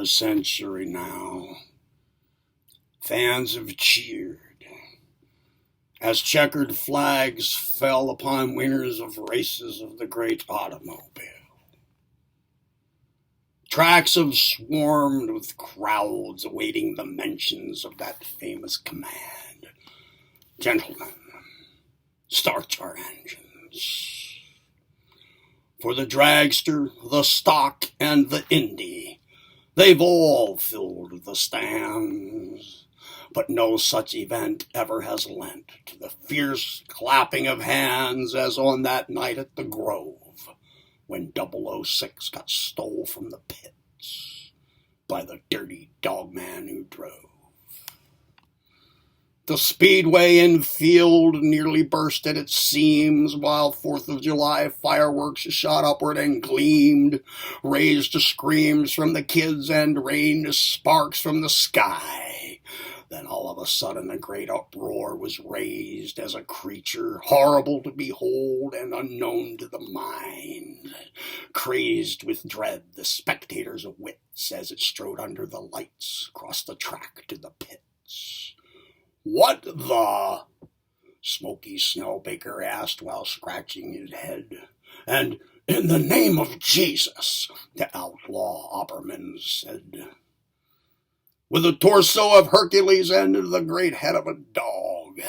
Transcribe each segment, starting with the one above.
a century now, fans have cheered as checkered flags fell upon winners of races of the great automobile. Tracks have swarmed with crowds awaiting the mentions of that famous command. Gentlemen, start your engines. For the dragster, the stock, and the Indy, they've all filled the stands. But no such event ever has lent to the fierce clapping of hands as on that night at the Grove, when 006 got stole from the pits by the dirty dogman who drove. The speedway infield nearly burst at its seams while 4th of July fireworks shot upward and gleamed, raised screams from the kids and rained sparks from the sky. Then all of a sudden a great uproar was raised as a creature horrible to behold and unknown to the mind crazed with dread the spectators' wits as it strode under the lights across the track to the pits. "What the?" Smoky Snowbaker asked while scratching his head. And "In the name of Jesus," the outlaw Opperman said. With the torso of Hercules and the great head of a dog,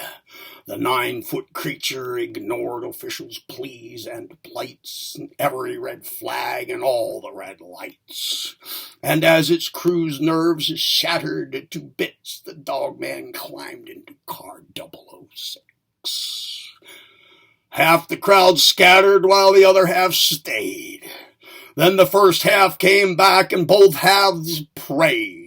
the 9-foot creature ignored officials' pleas and plights, and every red flag and all the red lights. And as its crew's nerves shattered to bits, the dogman climbed into car 006. Half the crowd scattered while the other half stayed. Then the first half came back and both halves prayed.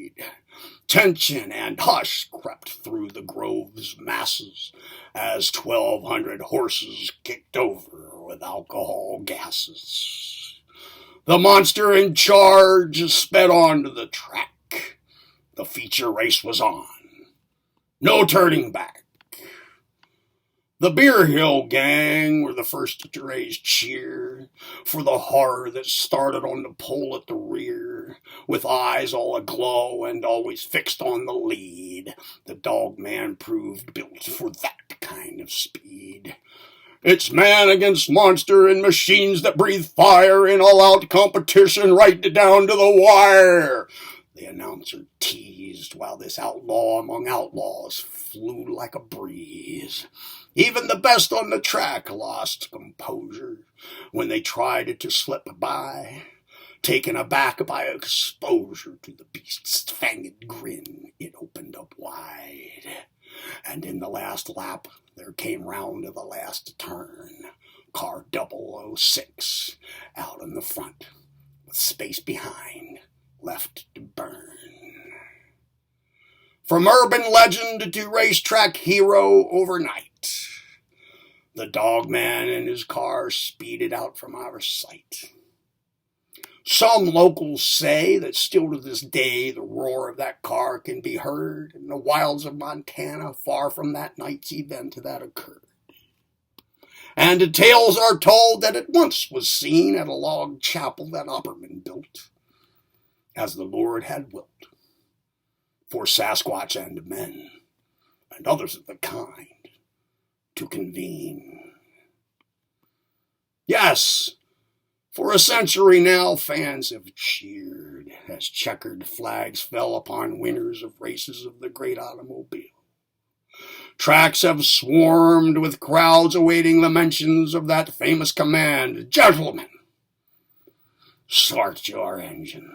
Tension and hush crept through the Grove's masses as 1,200 horses kicked over with alcohol gases. The monster in charge sped onto the track. The feature race was on. No turning back. The Beer Hill gang were the first to raise cheer for the horror that started on the pole at the rear, with eyes all aglow and always fixed on the lead. The dogman proved built for that kind of speed. It's man against monster and machines that breathe fire in all-out competition right down to the wire, the announcer teased while this outlaw among outlaws flew like a breeze. Even the best on the track lost composure when they tried to slip by, taken aback by exposure to the beast's fanged grin. It opened up wide, and in the last lap there came round to the last turn, car 006 out in the front, with space behind left to burn. From urban legend to racetrack hero overnight, the dogman and his car speeded out from our sight. Some locals say that still to this day the roar of that car can be heard in the wilds of Montana far from that night's event that occurred. And tales are told that it once was seen at a log chapel that Opperman built, as the Lord had willed, for Sasquatch and men, and others of the kind, to convene. Yes, for a century now, fans have cheered as checkered flags fell upon winners of races of the great automobile. Tracks have swarmed with crowds awaiting the mentions of that famous command. Gentlemen, start your engines.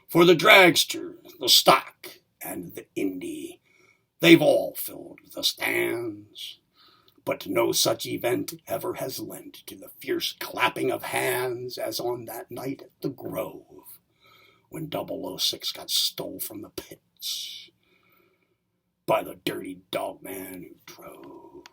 For the dragster, the stock, and the Indy, they've all filled the stands. But no such event ever has lent to the fierce clapping of hands as on that night at the Grove, when 006 got stole from the pits by the dirty dogman who drove.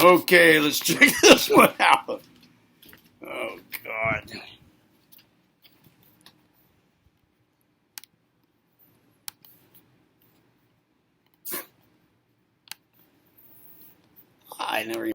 Okay, let's check this one out. Oh, God. I never